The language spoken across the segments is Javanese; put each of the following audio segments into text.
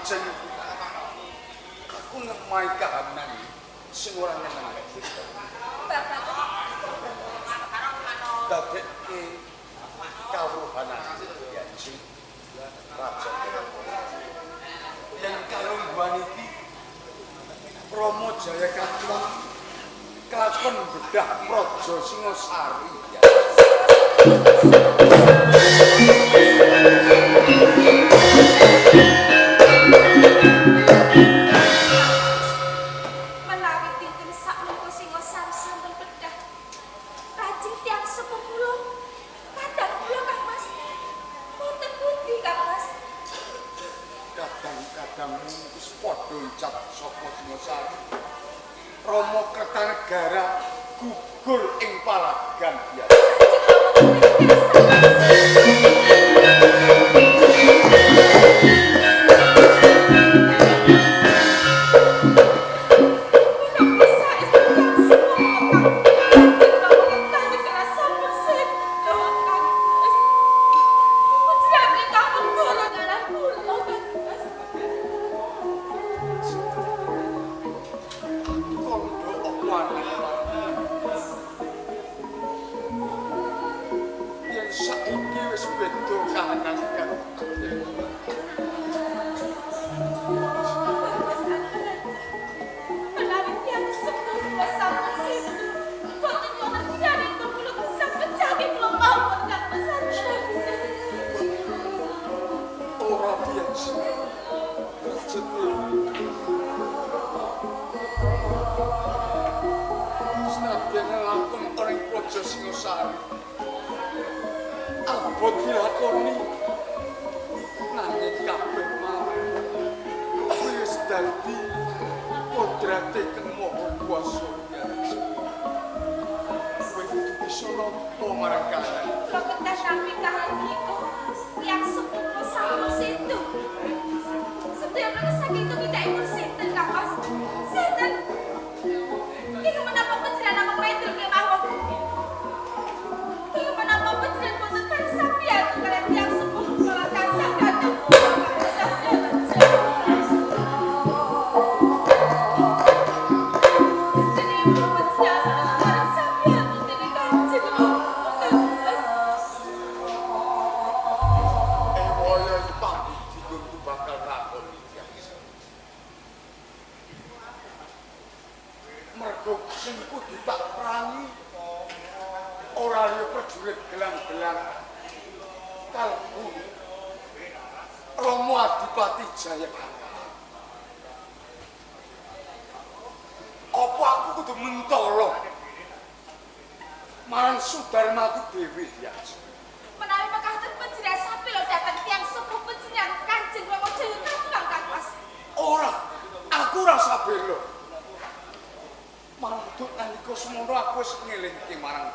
pancen aku ngemai kahanan sing ora nyenengake. Bapak Dadekke kawruhanan Yanji Raja. Yang kalungguhan iki Rama Jaya Katwang kelakon bedah Praja Singasari. menawi dinten sakmenika Singasari sampun bedah kajeng tiyang sepuh kula kadang kula Kang Mas wonten pundi Kang Mas Kadang-kadang wis padha icap saka Singasari. Rama Kertanegara gugur ing palagan biasa. Abot dilakoni nanging kabeh mau wis dadi kodrate Kang Maha Kuwasa Yanji. Kowe kudu bisa nampa marang kahanan. Kula kedah nampi kahanan niku tiyang sepuh kula sampun sintu. Sedaya menika saking tumindakipun sinten Kang Mas? Sinten? Iki menapa panjenengan namung medal kemawon? Iki menapa panjenengan boten persapian kaliyan tiyang sepuh kula kadang-kadang Romo Adipati Jaya. Apa aku kudu mentolo marang Sudarmaku dhewe ya. menawi mekaten panjenengan sapila dhateng tiyang sepuh panjenengan Kanjeng Rama Jaya Katwang Kang Mas. Ora, aku rasa bela. Mantut nalika semono aku wis ngelingke marang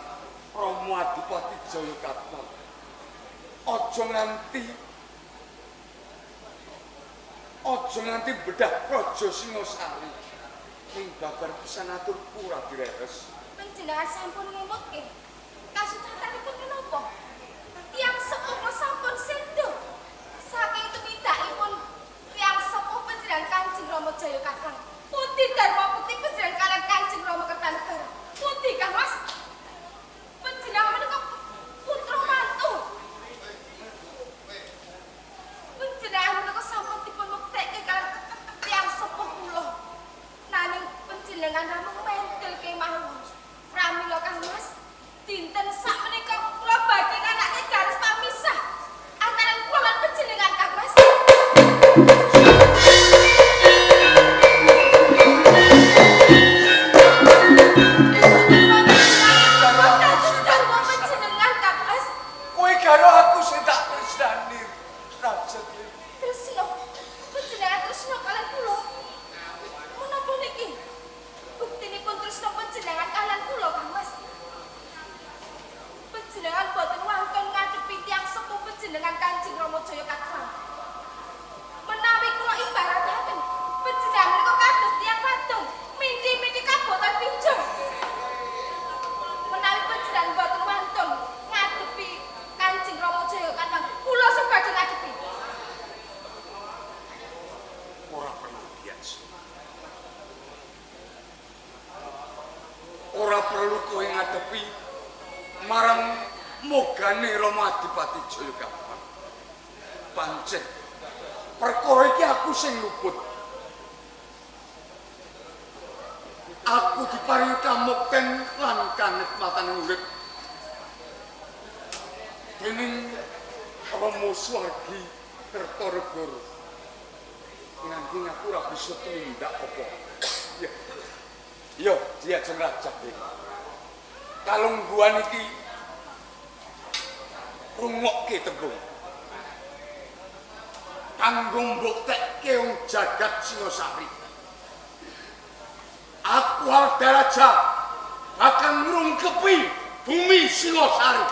Rama Adipati Jaya Katwang. Aja nganti bedah Praja Singasari. Ning babar pisan aturku ora direres. Panjenengan sampun ngemutke. Kasutratanipun menapa? Tiyang sepuh sampun sindu. Saking tumindakipun tiyang sepuh panjenengan Kanjeng Rama Jaya Katwang. Pundi Dharma Putri panjenengan kaliyan Kanjeng Rama Kertanegara? Pundi Kang Mas? Panjenengan menika putra mantu. Panjenengan menika sampun dipun buktekke kaliyan tiyang sepuh kula. Nanging panjenengan namung mentil kemawon. Pramila Kang Mas, dinten sakmenika kula badhe nganake garis pamisah antara kula lan panjenengan Kang Mas. Kowe karo aku sing tak tresnani, Raja Dewi. Tresno, panjenengan tresno kaliyan kula. Menapa niki? Buktinipun tresno panjenengan kaliyan kula Kang Mas. perlu kowe ngadepi marang mogane Rama Adipati Jayakatwang. Pancen perkara iki aku sing luput. Aku diparingi kamukten lan kanikmatan urip dening Rama Swargi Kertaregara. Nanging aku ora bisa tumindak apa. Ya. Yo, dia Jeng Raja. Kalungguhan iki rungokke tembung. Kanggo mbuktekke wong jagat Singasari. Aku Aldaraja akan ngrungkepi bumi Singasari.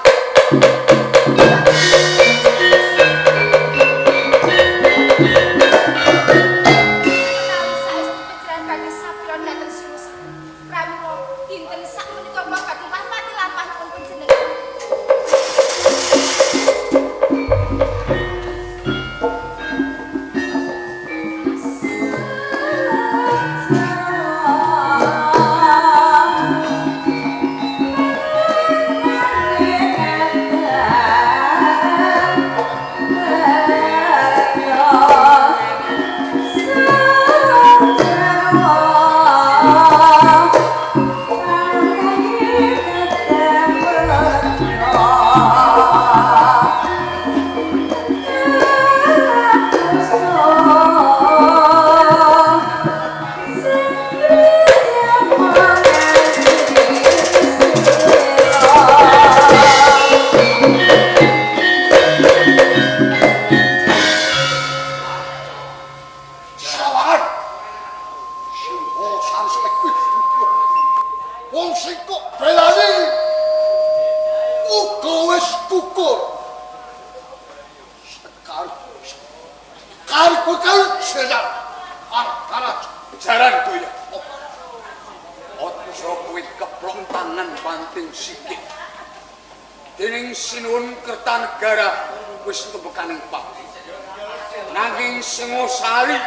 Nanging Singasari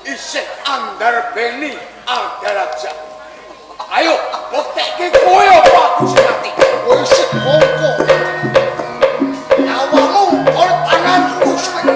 isih andarbeni Aldaraja. Ayo, buktekke kowe apa aku sing ati. Kowe sing bongko. Nyawamu ora tanganku sing.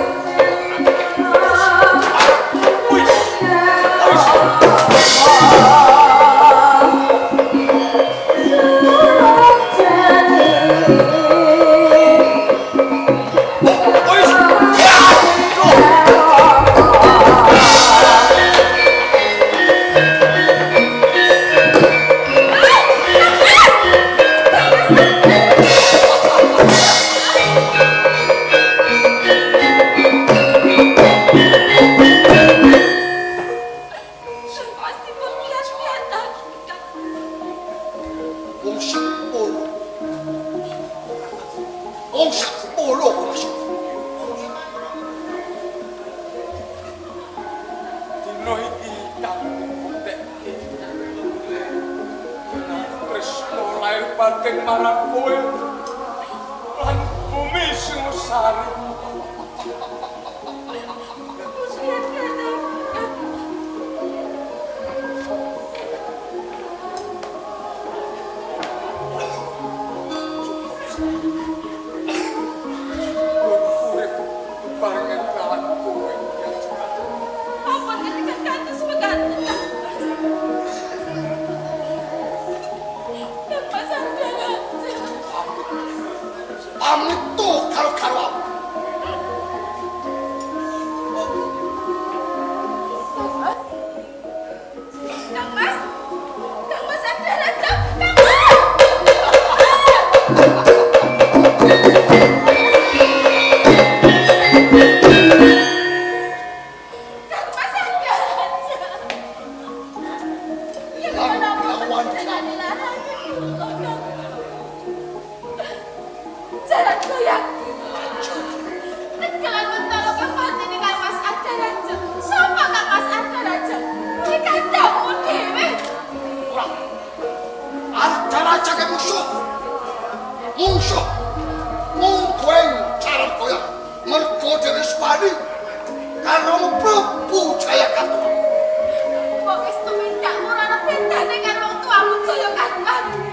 Kok wis tumindak ora ana bedane karo wong tuamu Jayakatwang.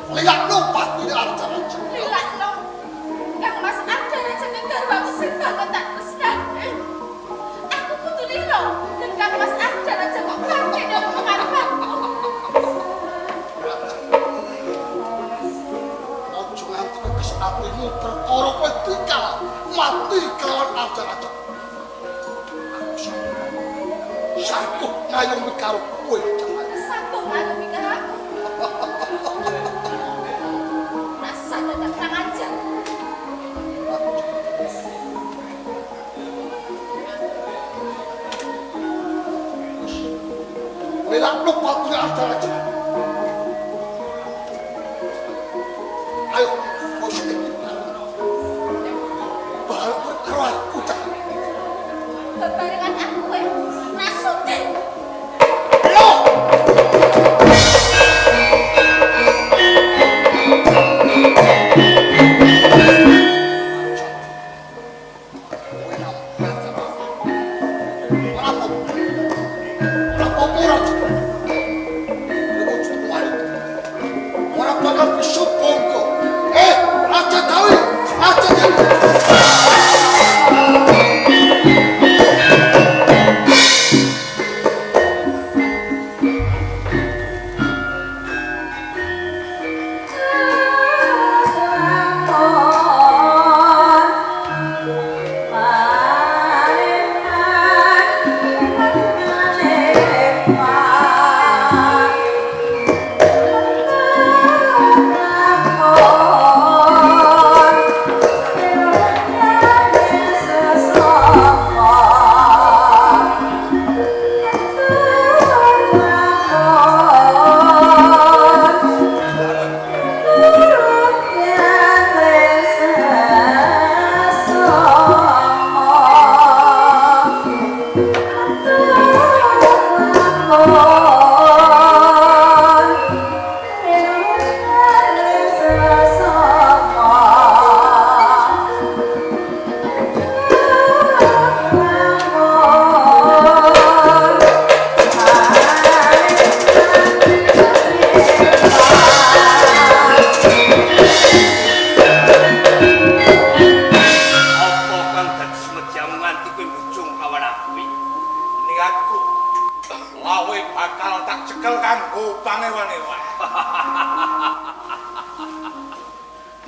Lihatno patune Arjaraja. Lilakno. Kang Mas Arjaraja garwaku sing banget tak tresnani. Aku kudu lilo dan Kang Mas Arjaraja kok kakek dalam pengarepanku. Ojo nganti kekes atimu perkara kowe tikal mati kelawan Arjaraja. Sanggup ngayomi karo kowe. Sanggup ngayomi karo aku. Rasa dadak kurang ajar. Lihatno patune Arjaraja. Ayo, kau sedikit. Bahal karo aku cak. Bebarengan aku nasuke. Lo!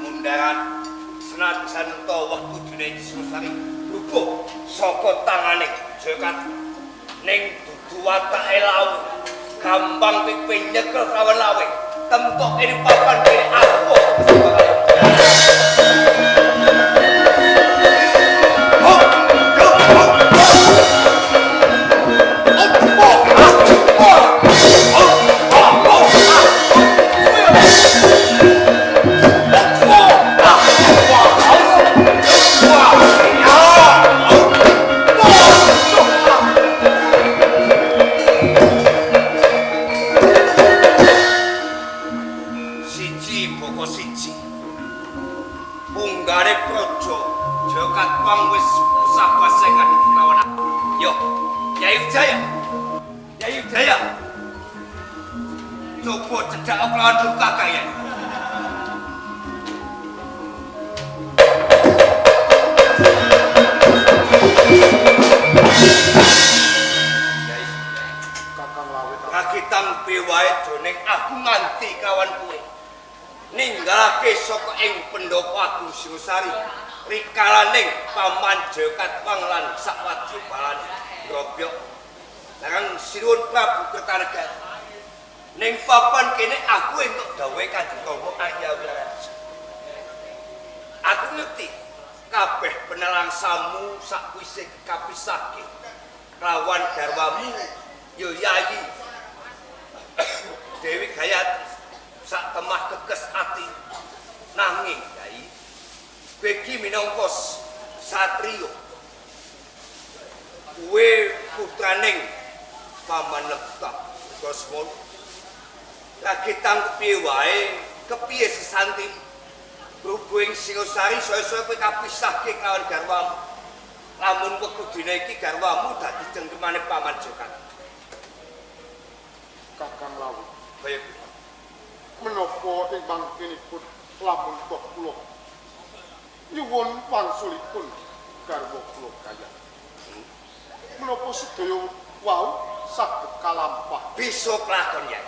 Mundaran senajan to wektu dene Singosari rubuh saka tangane Jokat ning dudu watake lawe gampang pipi nyekel lawan lawe temtok ing papan kene aku coba cedak lawan luka kaya. Kakang Lawe kaki tampi wae joning aku nganti kawan kuwe. Ninggalake saka ing pendopo Agung Singosari rikalaning Paman Jokat Panglan sawadya balane Drobyok. Larang Sinuwun Prabu Kertanegara. Ning papan kene aku entuk dawuhe Kanjeng Rama Ayawiraja. Aku ngerti kabeh penelangsamu sakwise kapisahke lawan garwamu ya Yayi Dewi Gayatri sak temah kekes ati nanging Yayi begi minangka satriya kuwe putraning Paman Lebak Gosmon lagi tangkepi wae kepiye sesanti berhubung Singosari soe-soe kowe kapisahke kawan garwamu lamun wektu dina iki garwamu dadi jengkemane Paman Jokat. Kakang Lawe Kaya menapa ing mangkenipun lamun kula nyuwun wangsulipun garwa kula kaya. Menapa sedaya wau saged kalampah bisa kelakon ya.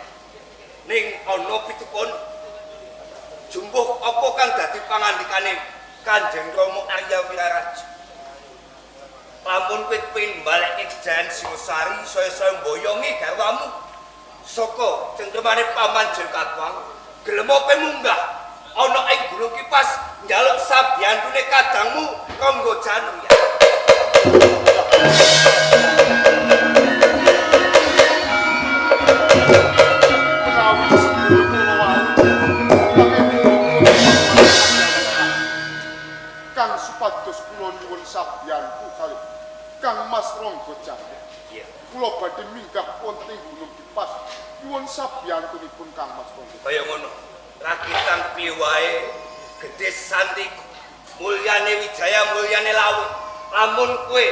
Ning ana pitupun jumbuh apa kang dadi pangandikane Kanjeng Rama Arya Wiraraja. Lamun kowe pengin balik Kejayan Singosari saya mboyongi garwamu saka cengkemane Paman Jengkatwang gelem apa munggah ana ing Gunung Kipas njaluk sabyantune kadangmu Rangga Janung ya. Kang supados kula nyuwun sabyanku kalih Kang Mas Rangga Janung. Iya. Kula badhe minggah wonten ing Gunung Kipas nyuwun sabyantunipun Kang Mas Rangga. Kaya ngono. Rakitan piwae gedhe santi mulyane Wijaya mulyane Lawu. Lamun kowe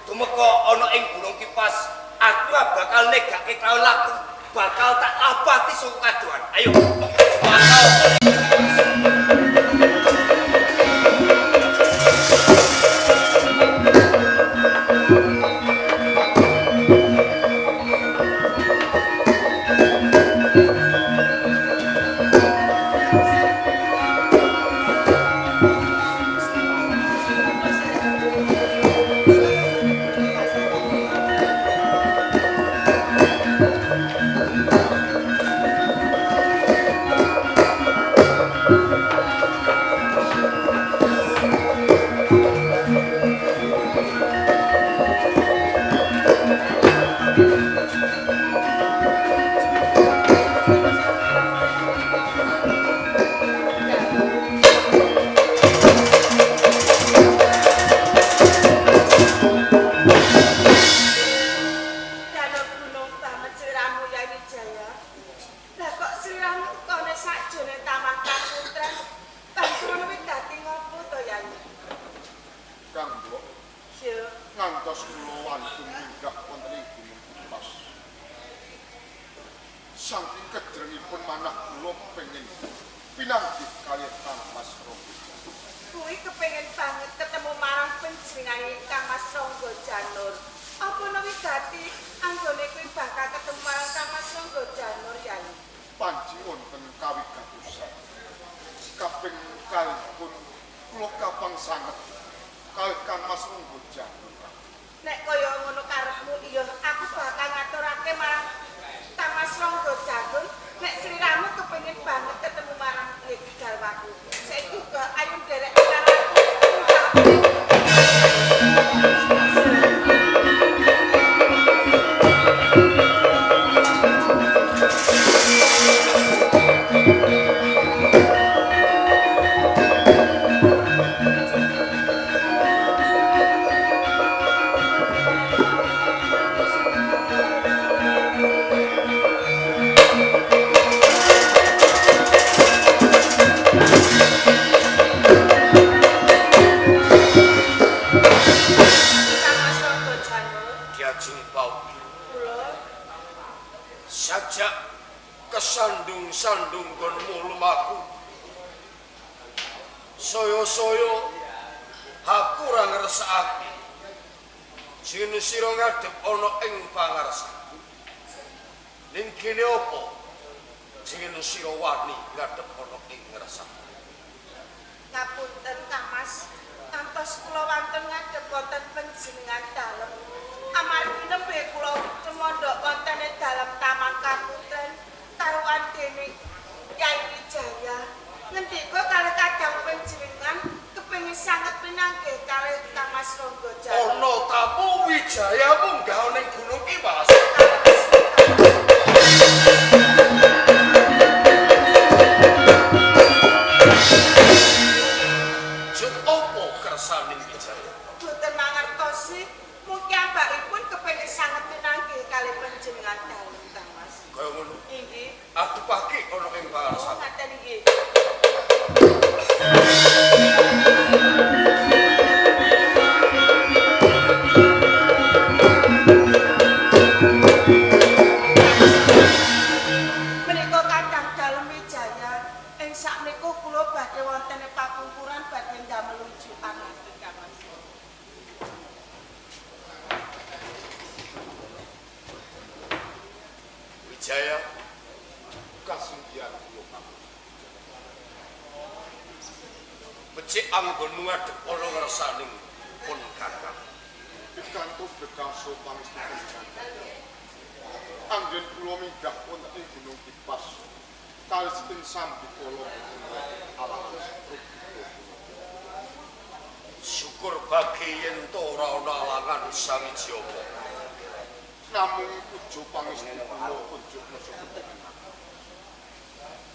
tumeka ana ing Gunung Kipas, aku bakal negake karo laku, bakal tak abati saka kadohan. Ayo. Bakal ngantos kula wantun minggah wonten ing Gunung Kipas. Saking kedrengipun manah kula pengin pinanggih kalih Kang Mas Rangga. Kuwi kepengin banget ketemu marang panjenengane Kang Mas Rangga Janur. Apa nawi gati anggone kuwi bakal ketemu marang Kang Mas Rangga Janur Yai? Panji wonten kawigatosan. Kaping kalihipun kula kapang sanget kalih Kang Mas Rangga Janur. Nek kaya ngono karepmu iya aku bakal ngaturake marang Kang Mas Rangga Janur. Nek sliramu kepengin banget ketemu marang iki garwaku. Saiki kok ayo nderek karo aku. Sajak kesandung-sandung konmu lumaku soyo-soyo aku ora ngersakake yen sira ngadhep ana ing pangarsaku ning kene apa yen sira wani ngadhep ana ing ngersakku. Ngapunten Kang Mas, kantos kula wonten ngadhep wonten panjenengan dalem. Amargi nembe kula cemondhok wonten ing dalem taman kaputren karuan dening Kyai Wijaya. Ngendika kalih kadang panjenengan kepengin sanget pinanggih kalih Kang Mas Rangga Janur. Ana tamu Wijaya munggah ning Gunung Kipas. Jut opo kersane Wijaya? Boten mangertosi, mungkin mbakipun kepengin sanget pinanggih kalih panjenengan dalem Kang Mas. Kaya ngono. Inggih. Adepake ana ing Oh, pangarsaku. ngaten nggih. sakmenika kula badhe wonten ing pakumpulan badhe ndamel unjukan Kang. Wijaya Kasunggihan kula Kang. becik anggonmu ngadhep ana ngarsaning pun Kakang. Pikantuk bekaso pangestu panjenengan. Anggen kula minggah wonten ing Gunung Kipas. Kalisipun sambikala alas Syukur bagi yen to ora ana alangan sawiji apa. namung pujo pangestu kula unjuk nasa panjenengan.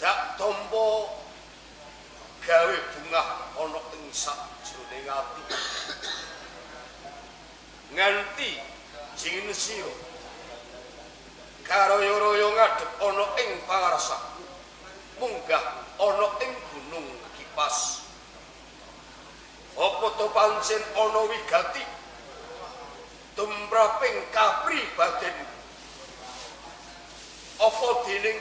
Dak tampa gawe bungah ana ing sajroning ati. Nganti jingin sira karo-royo ngadhep ana ing pangarsaku. Munggah ana ing Gunung Kipas. Apa to pancen ana wigati tumraping kapribaden apa dening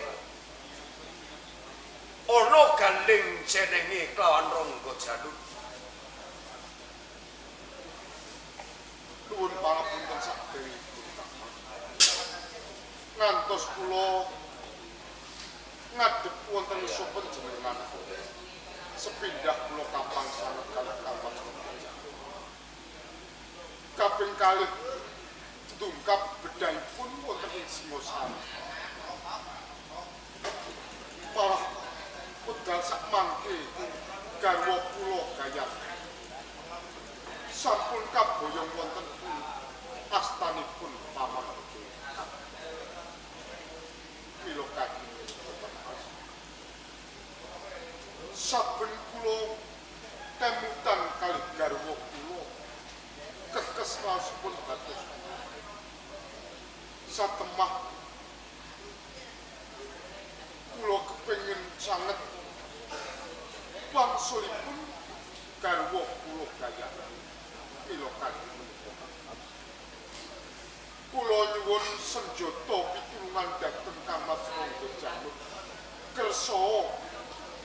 ana gandeng jenenge kelawan Rangga Janur. Nuwun pangapunten sadèrèngipun Kakang. Ngantos kula ngadhep wonten isuk panjenengan. Sepindah kula kapang sanget kalih kapan. Kaping kalih ndungkap bedahipun wonten ing Singosari. Parah wedal sak mangke garwa kula Gayat. Sampun kaboyong wonten ing astanipun Pamarga. Mila kagem saben kula temutan kalih garwa kula kekes raosipun dados satemah kula kepengin sanget wangsulipun garwa kula Gayat. Mila kagem kula nyuwun senjata pitulungan dhateng Kang Mas Rangga Janur. Kersa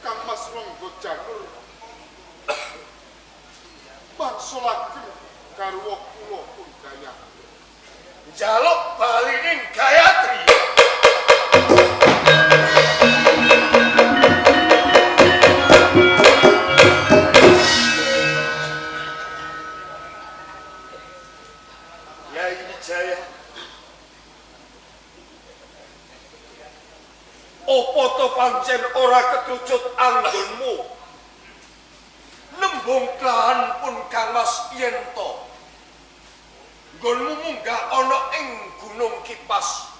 Kang Mas Rangga Janur mangsulaken garwa kula pun Gayat. Njaluk balining Gayatri. Yai Wijaya. Apa to pancen ora ketucut anggonmu? Nembung kelahan pun Kang Mas yen to nggonmu munggah ana ing Gunung Kipas.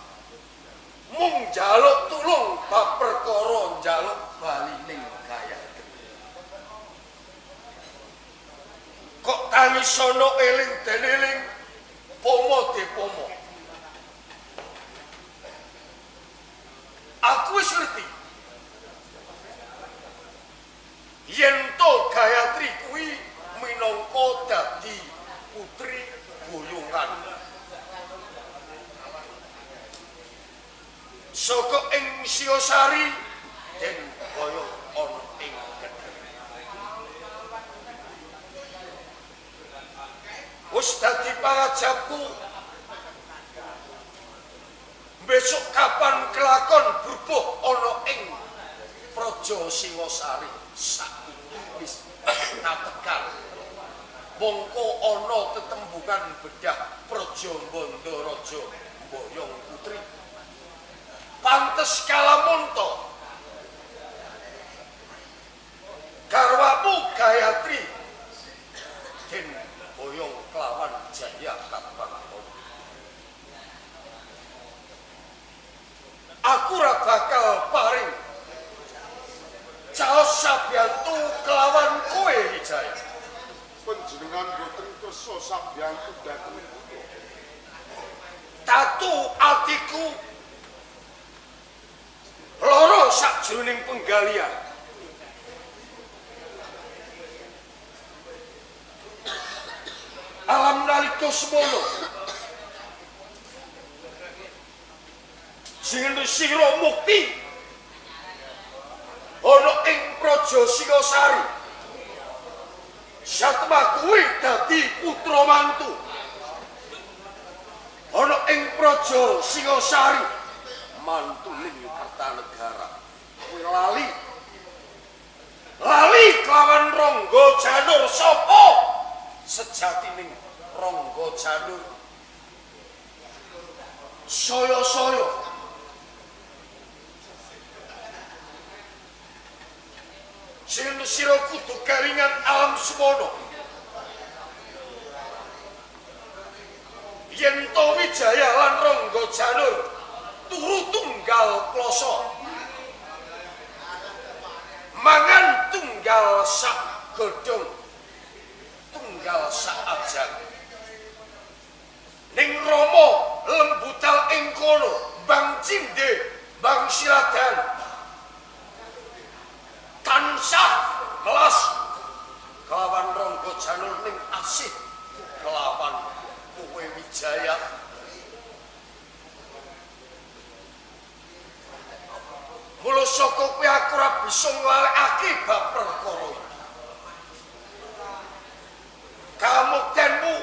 Mung njaluk tulung bab perkara njaluk balining Gayatri. Kok tangis ana eling deneling pomo depomo. Aku wis ngerti yen to Gayatri kuwi minangka dadi putri boyongan saka ing Singosari den boyong ana ing Kediri. Wis dadi pangajapku besok kapan kelakon berbuh ana ing Praja Singosari saiki wis katekan. Mongko ana tetembungan bedah Praja Bandaraja Boyong Putri. Pantes kalamun to garwamu Gayatri den boyong kelawan Jaya Katwangkon. Aku ora bakal paring caos sabiyantu kelawan kowe Wijaya. Panjenengan boten kersa sabiyantu dhateng kula. Tatu atiku loro sakjroning penggalian. Alam nalika semono sing sira mukti ana ing Praja Singasari. Satma kuwi dadi putra mantu. Ana ing Praja Singasari mantuning Kertanegara. Kuwi lali kelawan Rangga Janur sapa sejatining Rangga Janur? Saya-saya sira kudu karingan alam semono. Yen to Wijaya lan Rangga Janur turu tunggal kloso, mangan tunggal sak godhong, tunggal sak ajang. Ning Rama lembutal ing kono, Bang Cinde, Bang Siradan tansah melas kelawan Rangga Janur ning asih kelawan kowe Wijaya. Mula saka kowe aku ora bisa nglalekake bab perkara iki. Kamuktenmu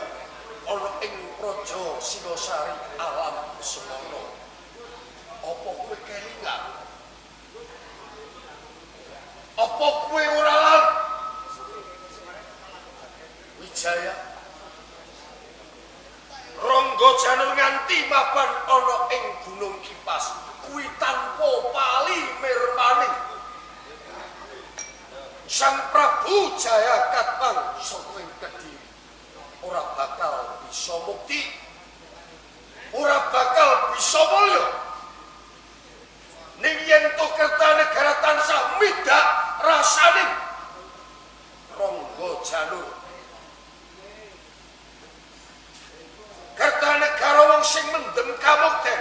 ana ing Praja Singasari alam semono. Apa kowe kelingan? Apa kowe ora lan? Wijaya Rangga Janur nganti mapan ana ing Gunung Kipas kuwi tanpa pali mirmani. Sang Prabu Jayakatwang saka ing Kediri ora bakal bisa mukti, ora bakal bisa mulya ning yen to Kertanegara tansah midak rasaning Rangga Janur. Kertanegara wong sing mendem kamukten,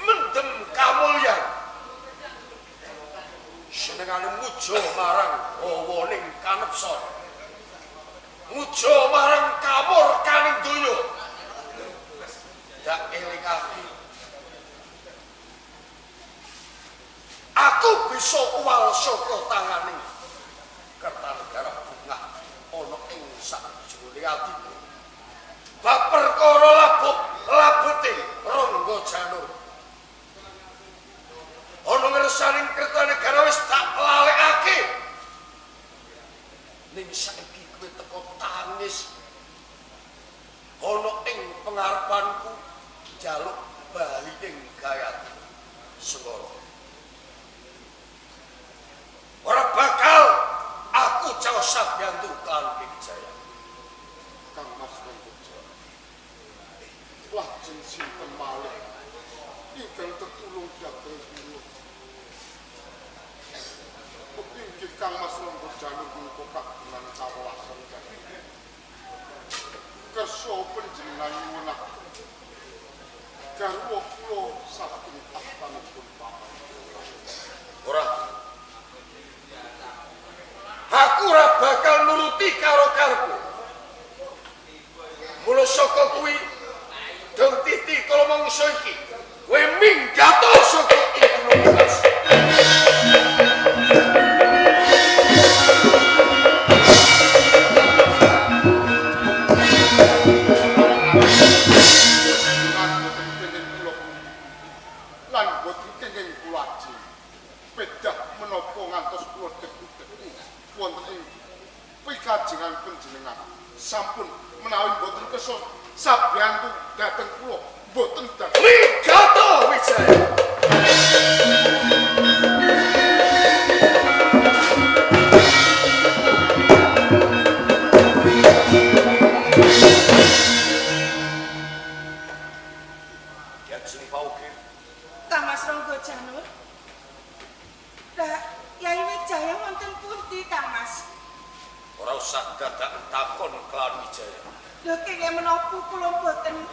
mendem kamulyan, senengane muja marang hawaning kanepsa, muja marang kamurkaning donya. Dak elingake aku bisa uwal saka tanganing Kertanegara bungah ana ing sakjroning atiku. Bab perkara labute Rangga Janur ana ngersaning Kertanegara wis tak lalekake. Ning saiki kowe teko tangis ana ing pengarepanku njaluk bali ing Gayatri Segara. Ora bakal aku caos sabyantu kan Wijaya. Kang Mas Rangga lajeng sinten malih ingkang tetulung dhateng kula. Inggih Kang Mas Rangga Janur menika kagungan kawelasan kersa panjenengan nyuwun garwa kula saking tahtanipun Bapak. Ora. Aku ora bakal nuruti karo karepku. Mula saka kuwi dong titi kala mangsa iki kowe minggato saka Gunung Kipas. Lan boten kenging kula ajeng pedah menapa ngantos kula deku-deku wonten ing pikajengan panjenengan sampun menawi boten kersa sabyantu dhateng kula boten dhateng Minggato Wijaya. Kajeng pauge Kang Mas Rangga Janur. Lah, Yai Wijaya wonten pundi, Kang Mas? ora usah dadak takon kelawan Wijaya. Lho kenging menapa kula boten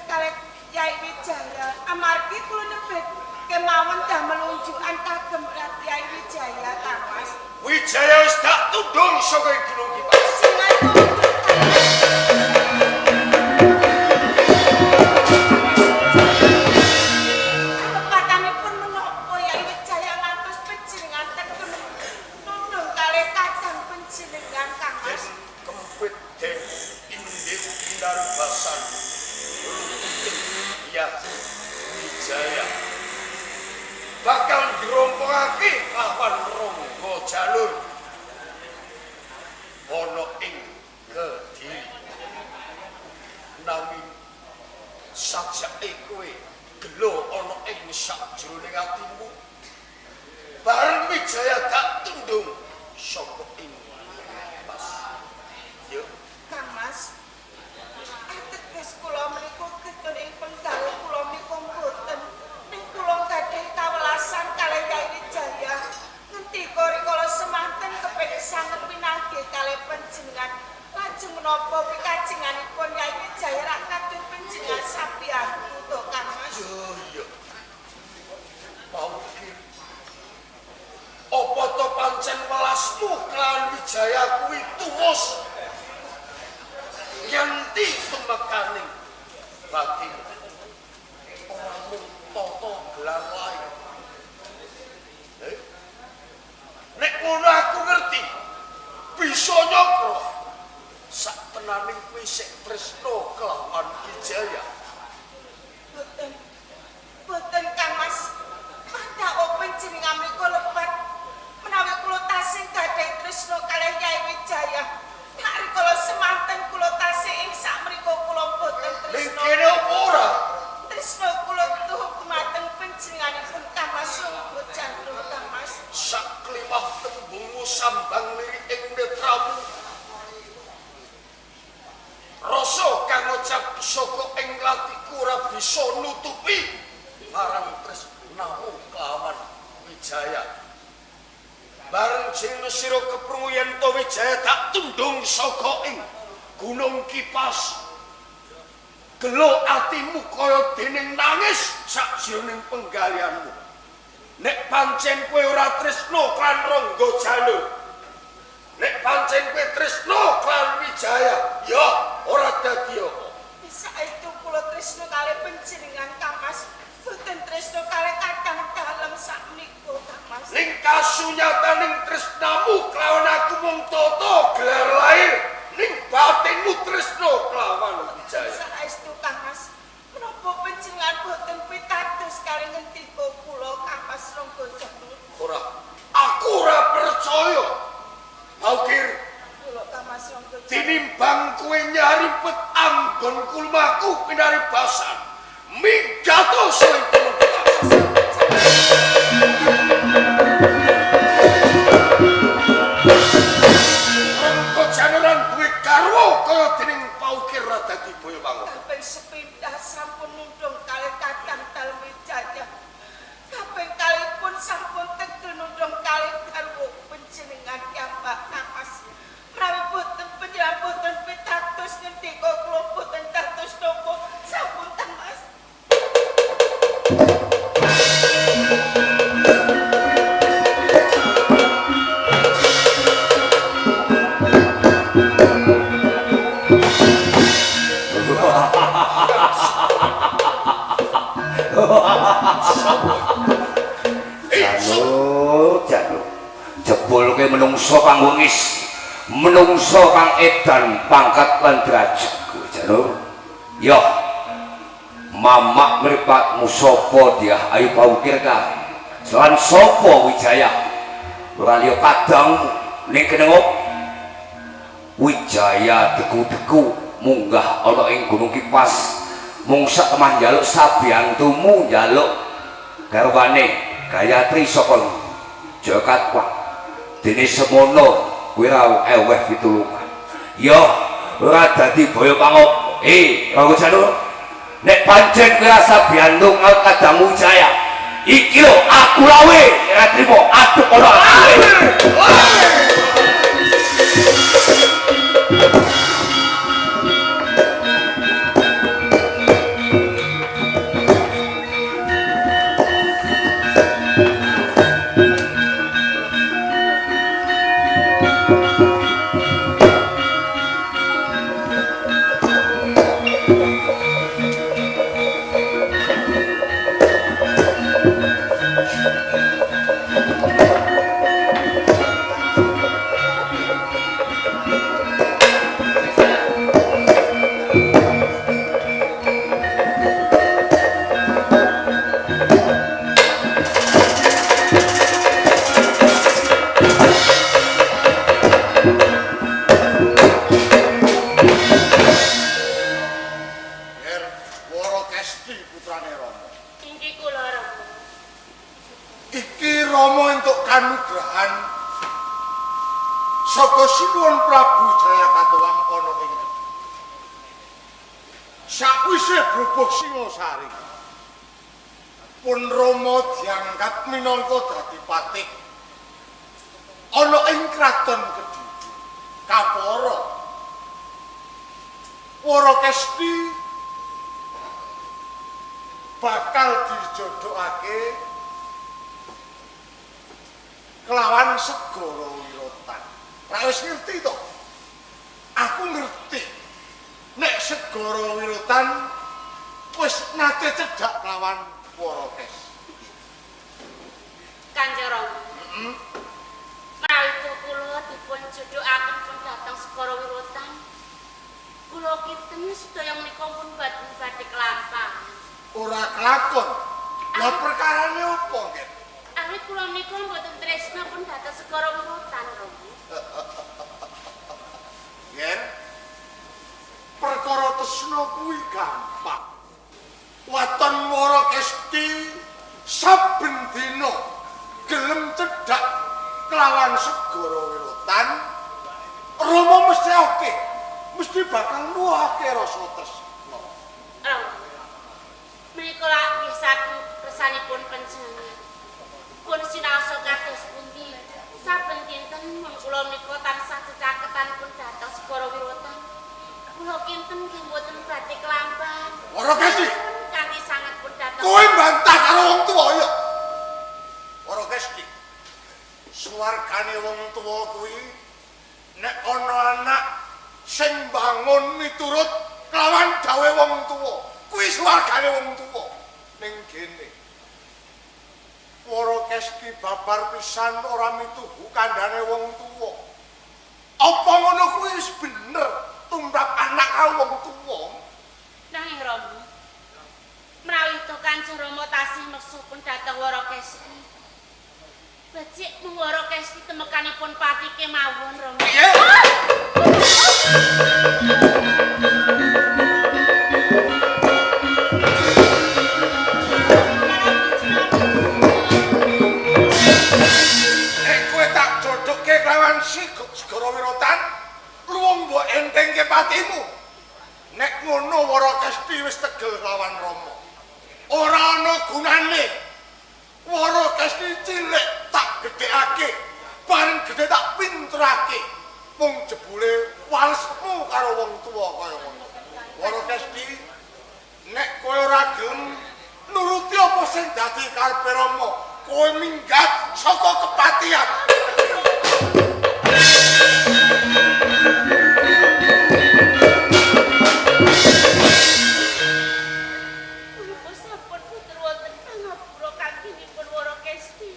kalih Yai Wijaya amargi kula nebet kemawon damel unjukan kagem Yai Wijaya, Kang Mas. Wijaya wis tak tundung saka Gunung Kipas. Singan tunduk, Kang Mas. Kepatanipun menapa Yai Wijaya ngantos panjenengan bakal ngrompongake lawan Rangga Jalur ana ing Kediri. Nami sajake kowe gelo ana ing sakjroning atimu. Bareng Wijaya tak tundung saka ing Mas. Yo, Kang Mas. Ateges kula menika ketun ing penggal kula menika mboten ning kula gadhah kawelasan kalih Kyai Wijaya. Ngendika rikala semanten kepengin sanget pinanggih kalih panjenengan. Lajeng menapa pikajenganipun Kyai Wijaya rak kadung panjenengan sapian to Kang Mas. yo. Paukir. Apa to pancen welasmu kelawan Wijaya kuwi tumus? Yanti tumekaning batin ora mung tata gelar lain. Nek ngono aku ngerti bisa nyokro sak tenaning kowe sik tresna kelawan Wijaya. Boten Kang Mas. Padha panjenengan menika lebat menawi kula tasih gadhah tresna kalih Kyai Wijaya. Tak rikala semanten kula tasih ing sakmenika kula boten Ning tresna. kene apa ora? Tresna kula tuh dumateng panjenenganipun Kang Mas Rangga Jalur Kang Mas. Sak klimah tembungmu sambang lirik ing netramu. Rasa kang ngucap saka ing latiku ora bisa nutupi marang tresnamu kelawan Wijaya. Bareng jeneng sira keprungu yen to Wijaya tak tundung saka ing Gunung Kipas. Gelo atimu kaya dening nangis sakjroning penggalianmu. Nek pancen kowe ora tresna kan Rangga Jalur. Nek pancen kowe tresna kan Wijaya, ya ora dadi apa. Saestu kula tresna kalih panjenengan Kang Mas. Boten tresna kalih kadang dalem sakmenika Kang Mas. Ning kasunyataning tresnamu kelawan aku mung tata gelar lair, ning batinmu tresna kelawan Wijaya. Saestu Kang Mas. Menapa panjenengan boten pitados kalih ngendika kula Kang Mas Rangga Jalur? Ora, aku ora percaya. Paukir, Kula Kang Mas Rangga Jalur. tinimbang kowe nyaripet anggon kulmaku pinaribasan, minggato sing Rangga Jaluran duwe garwa kaya dening Paukir ora dadi boyo bangun. Kaping sepindah sampun nundung kalih kadang dalem Wijaya. Kaping kalihpun sampun tegel nundung kalih garwa panjenengan piyambak Kang Mas. Prawi boten panjenengan boten pitados ngendika kula boten dados napa sampun Kang Mas. Janur jebul kowe menungso kang wengis, menungso kang edan pangkat lan derajat kowe Janur. Yo mamak mripatmu sapa dia ayo Paukir kae lan sapa Wijaya ora liya kadangmu ning kene Wijaya deku-deku munggah ana ing Gunung Kipas mung sak temah njaluk sabiyantumu njaluk garwane Gayatri saka Jakarta. Dene semono kowe ra eweh pitulungan. Ya ora dadi boyo pangop. Rangga Jalur. Nek pancen kowe rasa biantung kadangmu Wijaya, iki lho aku lawe ora trimo aduk ora aku. arahan saka Sinuwun Prabu Jayakatwang ana ing sakwise Brubuk Singasari pun Rama diangkat minangka dadi patih ana ing kraton Kediri Kapara Wara Kesti bakal dijodhokake kelawan Segara Wirotan. Ra wis ngerti to? Aku ngerti. Nek Segara Wirotan wis nate cedhak kelawan Warakes. Kanjeng Rama. Menawi kula dipun jodhokaken pun dhateng Segara Wirotan. Kula kinten sedaya menika pun badhe kelampah. Ora kelakon. Lah perkarane apa, Ken? Awit kula menika mboten tresna pun dhateng Segara Wirotan, Rama. Yen perkara tresna kuwi gampang. Waton Warakesti saben dina gelem cedhak kelawan Segara Wirotan, Rama mesti oke. Mesti bakal nuwuhake rasa tresna. Menika lak nggih saking kersanipun panjenengan. Pun sinaosa kados pundi saben dinten mun kula menika tansah cecaketan pun dhateng Segara Wirotan. Kula kinten nggih mboten badhe kelampah. Warakesti, Kanthi sanget pun dhateng. kowe mbantah karo wong tuwa ya. Warakesti, suwargane wong tuwa kuwi nek ana anak sing bangun miturut kelawan dawe wong tuwa, kuwi suwargane wong tuwa. Ning kene Warakesti babar pisan ora mituhu kandhane wong tuwa. Apa ngono kuwi wis bener tumrap anak karo wong tuwa? Nanging Rama, menawi to Kanjeng Rama tasih meksa pun dhateng Warakesti. Becik mung Warakesti temekanipun pati kemawon, Rama. Piye? Nek kowe tak jodhoke kelawan Segara Wirotan, luwung mbok entengke patimu. Nek ngono Warakesti wis tegel kelawan Rama. Ora ana gunane. Warakesti cilik tak gedhekake, bareng gedhe tak pinterake. Mung jebule walesmu karo wong tuwa kaya ngono. Warakesti, nek kowe ora gelem nuruti apa sing dadi karepe Rama, kowe minggat saka kepatihan. Kula sampun puter wonten pangapura kangginipun Warakesti.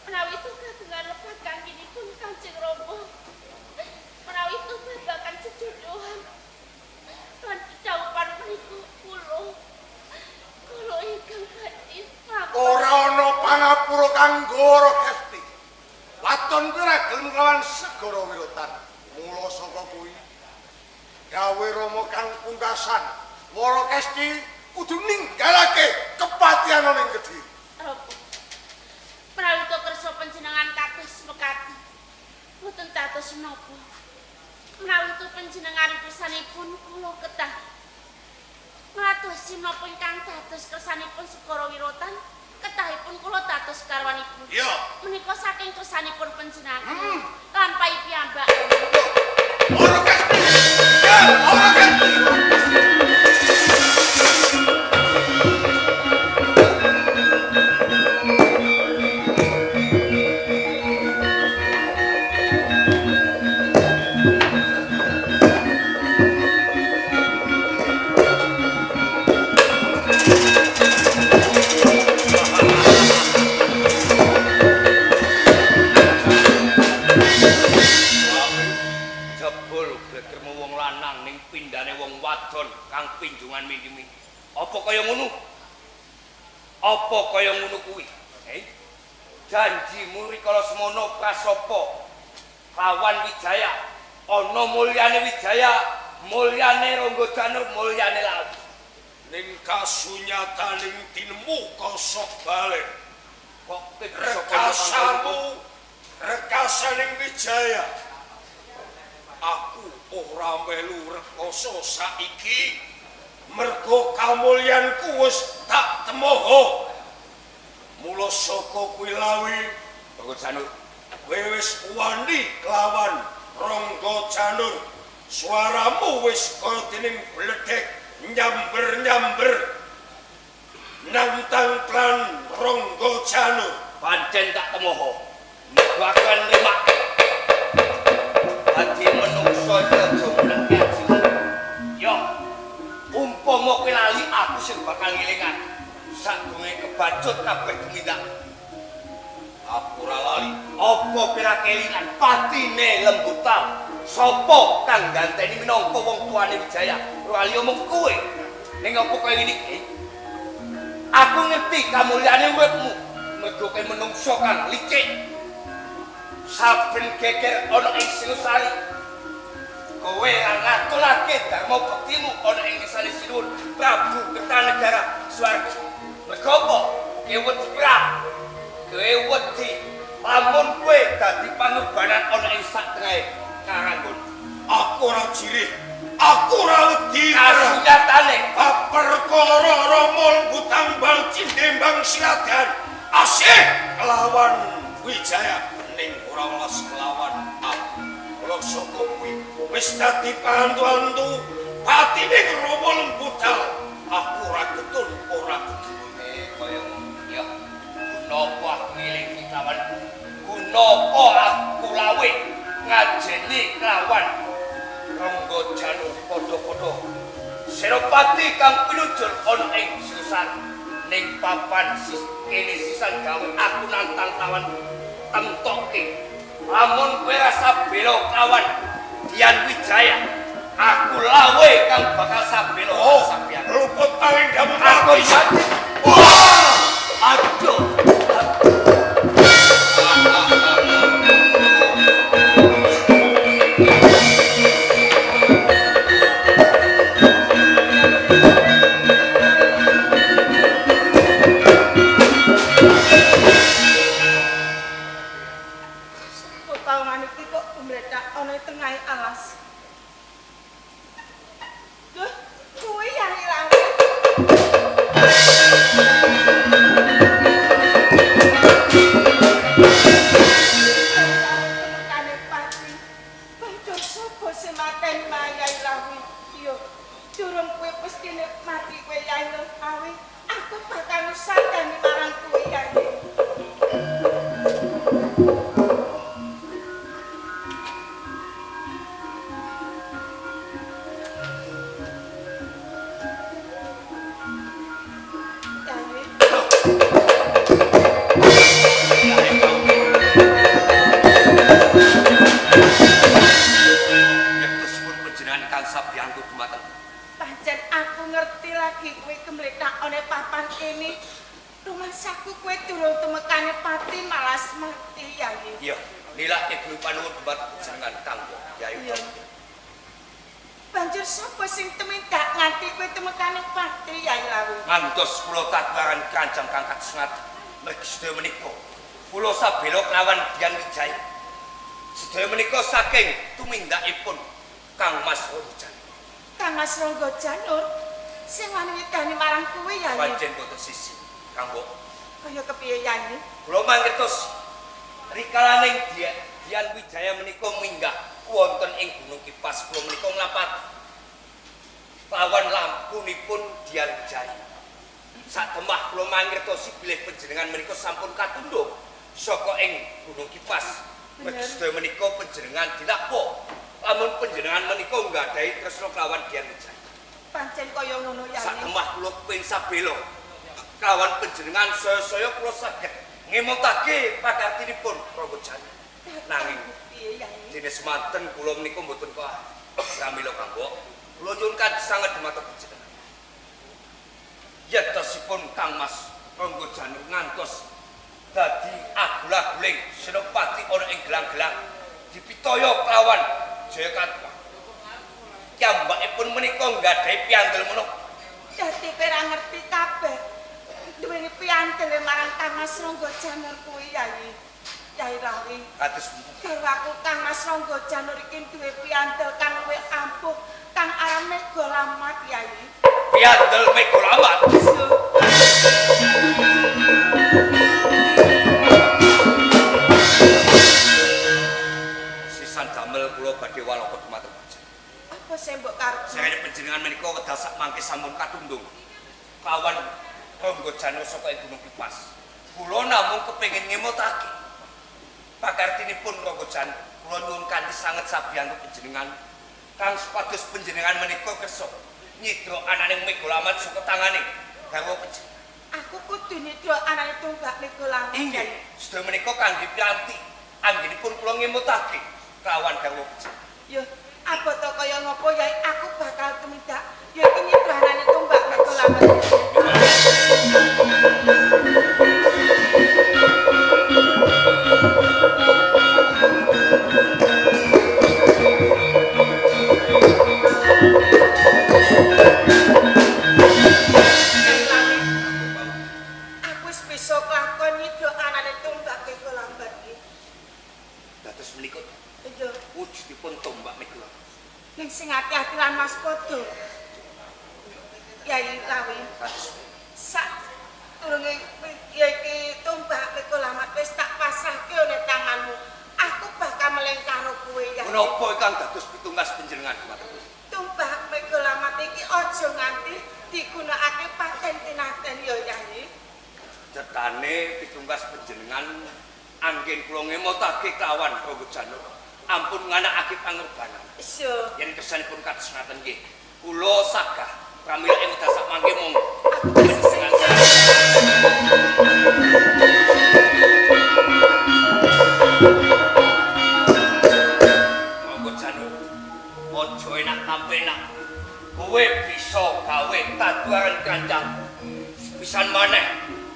Menawi tugas dengan lepat kangginipun Kanjeng Rama. Menawi itu babagan sejodohan. Lan kecaupan meniku kula ingkang badhe Ora ana pangapura kanggo Warakesti. Waton kuwi ora gelem kelawan Segara Wirotan. Mula saka kuwi gawe Rama kang pungkasan, Warakesti kudu ninggalake kepatihan ning Kediri. Rama. Menawi to kersa panjenengan kados mekati. Mboten dados menapa. Menawi to panjenengan pisanipun kula kedah ngladosi napa ingkang dados kersanipun Segara Wirotan, ketahipun kula dados garwanipun. Iya. Menika saking kersanipun panjenengan lan pai piyambak. Warakesti! Ya, Warakesti! Jebul gegermu wong lanang ning pindhane wong wadon kang pinjungan mindi-mindi. Apa kaya ngono? Apa kaya ngono kuwi? Janjimu rikala semono prasapa lawan Wijaya. Ana mulyane Wijaya, mulyane Rangga Janur, mulyane Lawu. ning kasunyataning tinemu kosok balik Kok rekasamu Pungkasaning Wijaya, aku ora melu rekoso saiki mergo kamulyanku wis tak temoho. Mula saka kuwi lawi Bagus Janur. kowe wis wani kelawan Rangga Janur. Suaramu wis kaya dening bledhek nyamber-nyamber nantang klan Rangga Janur. Pancen tak temoho. Bahkan lima. Hati menungso aja mulih ngaji. Yo. Umpama kowe lali aku sing bakal ngelingan. Sadurunge kebacut kabeh tumindak. Aku ora lali. Apa kira kelingan patine lembutan? Sopo kang ganteni minangka wong tuane Wijaya? Lali omong kowe. Ning apa kowe ngene iki? Aku ngerti kamulyane uripmu. Mergo kowe menungso kang licik. Saben geger ana ing Singosari. Kowe ngatulake dharma bektimu ana ing ngisane Sinuwun Prabu Kertanegara Swarga. Mergo apa? Kowe wedi perang. Kowe wedi lamun kowe dadi panurbanan ana ing satengahe Karanggon. Aku ora jirih, aku ora wedi Kasunyatane perkara Rama Lembutambal Cindembang Siladan asih kelawan Wijaya ning ora welas kelawan aku. Kula saka kuwi wis dadi pantu-antu patine Rama Lembutambal. Aku ora ketun, ora ketun. kaya ya napa aku ngelingi kawan napa aku lawe ngajeni kawan Rangga Janur padha-padha Senopati kang pinunjul ana ing Singosari ning papan kene sisan gawe aku nantang kawan temtoke lamun kowe rasa bela kawan Dian Wijaya aku lawe kang bakal sabelo sampeyan Luput paling kamu aku mati. Aduh. Pepaungan iki kok gumledak ana ing tengah alas. Duh, kuwi yang ilang. Temekane pati. Banjur sapa sing mateni Mayai Lawi? Yo, durung kowe mesti mati kowe Yai Lawi. Aku bakal nusantani marang kowe Yai. Pancen aku ngerti lagi kowe kemletak ana papan kene. Rumahsaku kowe durung temekane pati malas mati Yai. Iya, nilai guru panuwun buat jangan kanggo Yai. Iya. Banjur sapa sing temindak nganti kowe temekane pati Yai Lawi? Ngantos kula tatuaran Kanjeng Kang Kasengat mergi sedaya menika. Kula sabela kelawan Dian Wijaya. Sedaya menika saking tumindakipun Kang Mas Rojan. Kang Mas Rangga Janur sing wanitani marang kowe Yai. Pancen boten sisi, Kanggo. Kaya kepiye Yai? Kula mangertos rikalaning Dian Wijaya menika minggah wonten ing Gunung Kipas. Kula menika nglapat lawan lampunipun Dian Wijaya. Satemah kula mangertosi bilih panjenengan menika sampun katundhung saka ing Gunung Kipas. Sedaya menika panjenengan dilakpo. Lamun panjenengan menika nggadahi tresna kelawan Dian Wijaya. Pancen kaya ngono Yai. Satemah kula kepengin sabela kelawan panjenengan saya kula saged ngemutake pakartinipun Rangga Janur. Nanging piye Yai? dene semanten kula menika mboten pramila Kanggo. Kula nyuwun sanget dhumateng panjenengan. Yetosipun Kang Mas Rangga Janur ngantos dadi agul-aguling senopati ana ing gelang-gelang dipitaya kelawan Jayakatwa. Piyambakipun menika nggadahi piandel menapa? Dadi ora ngerti kabeh. Duweni piandel marang Kang Mas Rangga Janur kuwi Yai. Yai Rawi. Kados Garwaku Kang Mas Rangga Janur iki duwe piandel kang luwih ampuh kang arane Golamat Yai. piandel Megolamat. Sisan damel kula badhe walaka dumateng Gusti. Apa sing mbok karep? Sarene panjenengan menika wedal sak mangke sampun katundung. Kawan Rangga Janur saka ing Gunung Kipas. Kula namung kepengin ngemutake pakartinipun Rangga Janur. Kula nuwun kanthi sanget sabiyantu panjenengan kang supados panjenengan menika kersa nyidra ananing Megolamat saka tangane garwa panjenengan. Aku kudu nyidra anane tumbak Megolamat. Inggih, sedaya menika kangge piranti anggenipun kula ngemutake kawan garwa panjenengan. Yo, apa to kaya ngopo Yai? Aku bakal tumindak ya iki nyidra anane tumbak Megolamat. Aku wis bisa kelakon nyidra anane tumbak Megolamat iki. Dados menika Iya. wujudipun tombak Megolamat. Ning sing ati-ati lan waspada. Yai Lawi, Kados sak turunge iki tombak Megolamat wis tak pasrahke ning tanganmu. Aku bakal meleng karo kowe ya. menapa ingkang dados pitungkas panjenengan dumateng Gusti? Tombak Megolamat iki aja nganti digunakake paten tinaten ya Yai. Cetane pitungkas panjenengan anggen kula ngemutake kawan Rangga Janur. Ampun nganakake pangorbanan. Iya. Yen kersanipun kados ngaten nggih. Kula sagah pramila ing wedal sak mangke monggo. Aku wis seneng. Rangga Janur. Aja enak tampe enak. Kowe bisa gawe taduaran kancang. Pisan maneh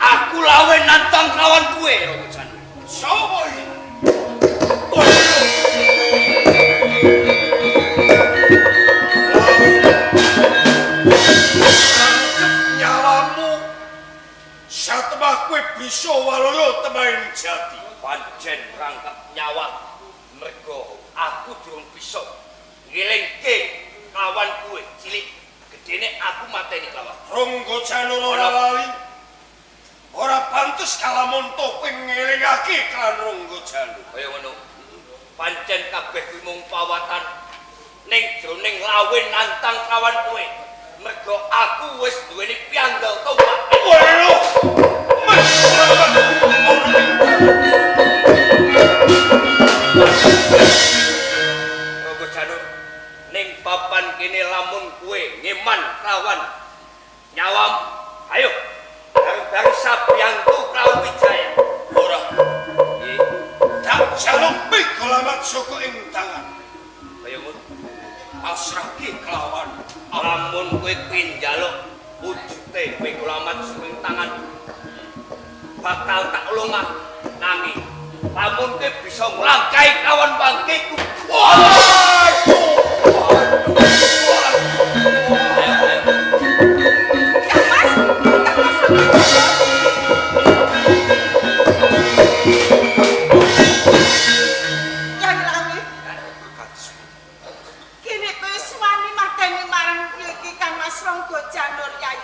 aku lawe nantang kawan kowe Rangga Janur. Sapa iki? Nyawamu satemah kowe bisa walaya temahin jati. Pancen rangkap nyawa mergo aku durung bisa ngelingke kawan kowe cilik gedene aku mateni kawan. Rangga Janur ora lali. Ora pantes kalamun kowe ngelingake kan Rangga Janur. Kaya ngono. Pancen kabeh kuwi mung pawatan ning jroning lawe nantang kawan kowe. Mergo aku wis duweni piandel tombak. Waduh. Rangga Janur ning papan kene lamun kowe ngeman kawan nyawam, ayo bareng-bareng sabiyantu Prabu Wijaya. Ora Nggih, tak jaluk Megolamat saka ing tangan. kaya ngono. Pasrahke kelawan Lamun kowe kuwi njaluk wujude Megolamat saka ing tangan bakal tak lungah nanging lamun kowe bisa nglangkai kawan bangkeku. Yai Lawi, kene kowe suwani mateni marang iki Kang Mas Rangga Janur Yai.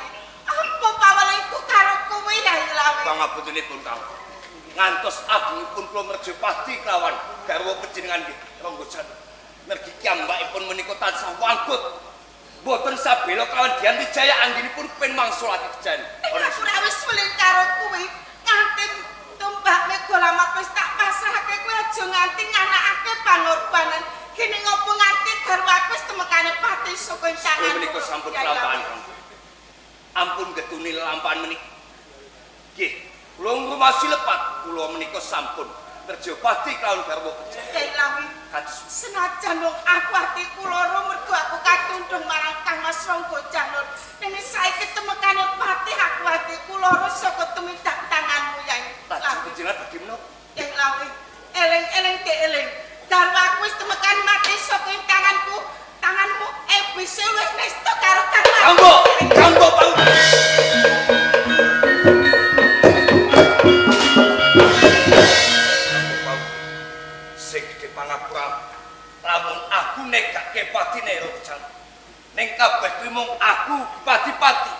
Apa pawelingku karo kowe Yai Lawi? Pangapuntenipun Kang. Ngantos agungipun kula merjepati kelawan garwa panjenengan nggih Rangga Janur. Mergi kiyambakipun menika tansah wangkut. Boten sabela kawan Dian Wijaya anggenipun pen mangsulake kejan. Nek aku ora wis weling karo kowe, nganti tumbak Megolamat wis tak pasrahke kowe aja nganti nganakake pangorbanan. Kene ngopo nganti garwaku wis temekane pati saka tangan. Menika sampun kelampahan Kang. Ampun getuni lelampahan menika. Nggih, kula ngrumasi lepat kula menika sampun terjepati kelawan garwa kejan. Yai Lawi, Kados senajan wong aku atiku lara mergo aku katundung marang Kang Mas Rangga Janur. Ning saiki temekane pati aku atiku lara saka tumindak tanganmu Yai lajeng Lawi. panjenengan badhe menapa? Yai Lawi, eling-eling eling. Garwaku wis temekan mati saka ing tanganku. Tanganmu bisa wis nesta karo Kang Mas. Kanggo Pak. sing gedhe pangapura lamun aku negake patine Rojang ning kabeh kuwi mung aku pati-pati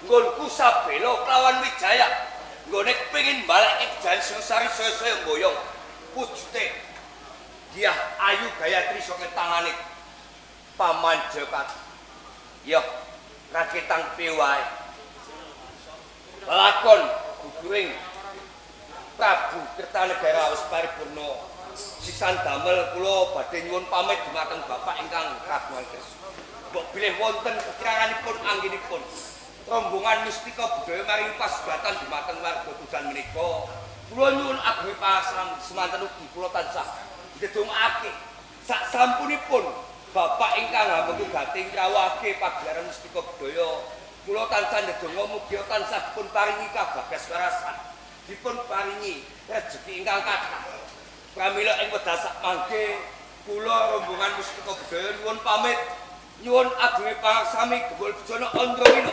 nggonku sabelo kelawan Wijaya nggone kepengin balekke Jan Singosari saya mboyong wujude dia ayu Gayatri saka tangane Paman Jokat yo raketang piwae lakon guguring Prabu Kertanegara wis paripurna sisan damel kula badhe nyuwun pamit dumateng Bapak ingkang kagungan kersa. Mbok bilih wonten kekiranganipun anggenipun rombongan mustika budaya maring pasugatan dumateng warga Tudan menika. Kula nyuwun ageng pasang semanten ugi kula tansah ndedongake sak sampunipun Bapak ingkang hambeng gating rawuhake pagelaran mustika budaya. Kula tansah ndedonga mugi tansah dipun paringi kabagas warasan. Dipun paringi rejeki ingkang kathah. Pramila ing wedal sak mangke kula rombongan mustika budaya nyuwun pamit nyuwun ageng pangaksami Gembul Bejana Andrawina.